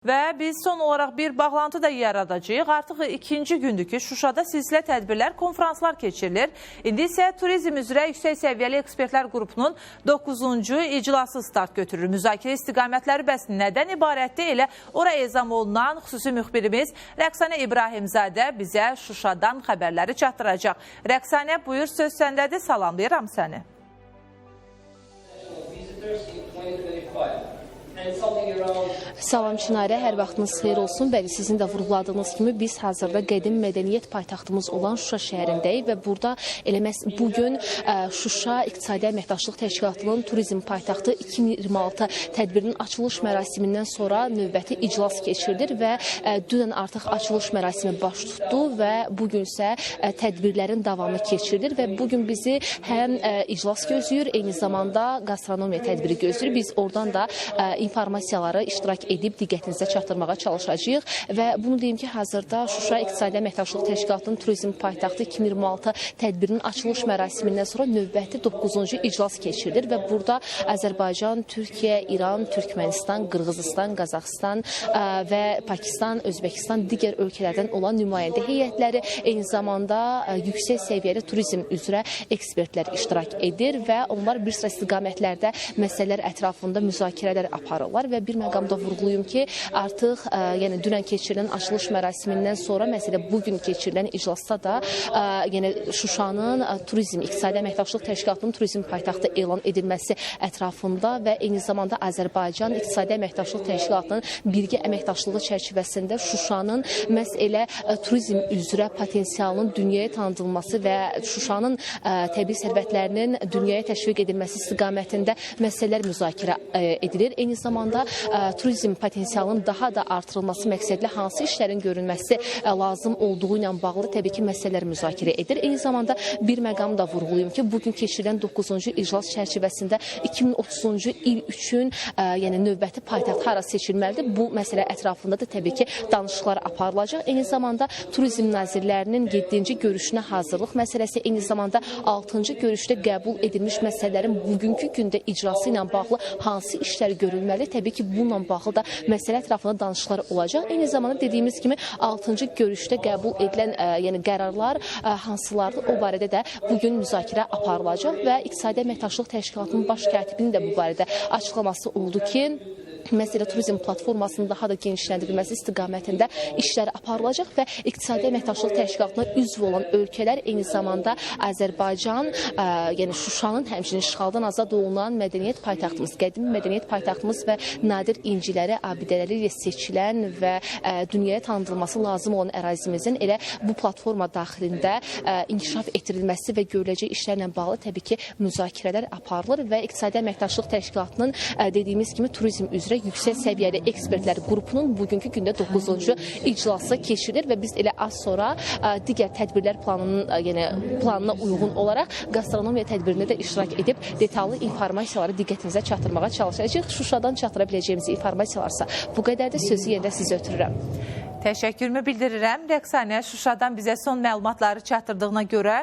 Və biz son olaraq bir bağlantı da yaradacağıq. Artıq ikinci gündür ki, Şuşada silsilə tədbirlər, konferanslar keçirilir. İndi isə turizm üzrə yüksək səviyyəli ekspertlər qrupunun 9-cu iclası start götürür. Müzakirə istiqamətləri bəs nədən ibarətdir? Elə ora ezam olunan xüsusi müxbirimiz Rəqsanə İbrahimzadə bizə Şuşadan xəbərləri çatdıracaq. Rəqsanə, buyur, söz səndədir. Salamlayıram səni. Salam Çinarə, hər vaxtınız xeyir olsun. Bəli, sizin də vurguladığınız kimi biz hazırda qədim mədəniyyət paytaxtımız olan Şuşa şəhərindəyik və burada elə bugün Şuşa İqtisadi Əməkdaşlıq Təşkilatının Turizm Paytaxtı 2026 tədbirinin açılış mərasimindən sonra növbəti iclas keçirilir və dünən artıq açılış mərasimi baş tutdu və bugün isə tədbirlərin davamı keçirilir və bugün bizi həm iclas gözləyir, eyni zamanda gastronomiya tədbiri gözləyir. Biz oradan da informasiyaları iştirak edib diqqətinizə çatdırmağa çalışacağıq və bunu deyim ki, hazırda Şuşa İqtisadi Əməkdaşlıq Təşkilatının Turizm Paytaxtı 2026 tədbirinin açılış mərasimindən sonra növbəti 9-cu iclas keçirilir və burada Azərbaycan, Türkiyə, İran, Türkmənistan, Qırğızistan, Qazaxıstan və Pakistan, Özbəkistan, digər ölkələrdən olan nümayəndə heyətləri, eyni zamanda yüksək səviyyəli turizm üzrə ekspertlər iştirak edir və onlar bir sıra istiqamətlərdə məsələlər ətrafında müzakirələr aparırlar və bir məqamda vurğulayım ki, artıq yəni dünən keçirilən açılış mərasimindən sonra məsələ bugün keçirilən iclasda da yəni Şuşanın Turizm İqtisadi Əməkdaşlıq Təşkilatının Turizm Paytaxtı elan edilməsi ətrafında və eyni zamanda Azərbaycan İqtisadi Əməkdaşlıq Təşkilatının birgə əməkdaşlığı çərçivəsində Şuşanın məhz elə turizm üzrə potensialının dünyaya tanıdılması və Şuşanın təbii sərvətlərinin dünyaya təşviq edilməsi istiqamətində məsələlər müzakirə edilir. Eyni zamanda turizm potensialının daha da artırılması məqsədlə hansı işlərin görülməsi lazım olduğu ilə bağlı təbii ki, məsələlər müzakirə edir. Eyni zamanda bir məqam da vurğulayım ki, bugün keçirilən 9-cu iclas çərçivəsində 2030-cu il üçün yəni növbəti paytaxt hara seçilməlidir? Bu məsələ ətrafında da təbii ki, danışıqlar aparılacaq. Eyni zamanda turizm nazirlərinin 7-ci görüşünə hazırlıq məsələsi, eyni zamanda 6-cı görüşdə qəbul edilmiş məsələlərin bugünkü gündə icrası ilə bağlı hansı işlər görülməli? Təbii ki, bununla bağlı da məsələ ətrafında danışıqlar olacaq. Eyni zamanda dediyimiz kimi 6-cı görüşdə qəbul edilən yəni qərarlar hansılardır? O barədə də bugün müzakirə aparılacaq və İqtisadi Əməkdaşlıq Təşkilatının baş katibinin də bu barədə açıqlaması oldu ki, məsələ turizm platformasının daha da genişləndirilməsi istiqamətində işlər aparılacaq və İqtisadi Əməkdaşlıq Təşkilatına üzv olan ölkələr eyni zamanda Azərbaycan, yəni Şuşanın həmçinin işğaldan azad olunan mədəniyyət paytaxtımız, qədim mədəniyyət paytaxtımız və nadir inciləri, abidələri ilə seçilən və dünyaya tanıdılması lazım olan ərazimizin elə bu platforma daxilində inkişaf etdirilməsi və görüləcək işlərlə bağlı təbii ki, müzakirələr aparılır və İqtisadi Əməkdaşlıq Təşkilatının dediyimiz kimi turizm üzrə yüksək səviyyəli ekspertlər qrupunun bugünkü gündə 9-cu iclası keçirilir və biz elə az sonra digər tədbirlər planına uyğun olaraq gastronomiya tədbirində də iştirak edib detallı informasiyaları diqqətinizə çatdırmağa çalışacağıq. Şuşadan çatdıra biləcəyimiz informasiyalarsa bu qədərdir. Sözü yenə sizə ötürürəm. Təşəkkürümü bildirirəm Rəqsanə, Şuşadan bizə son məlumatları çatdırdığına görə.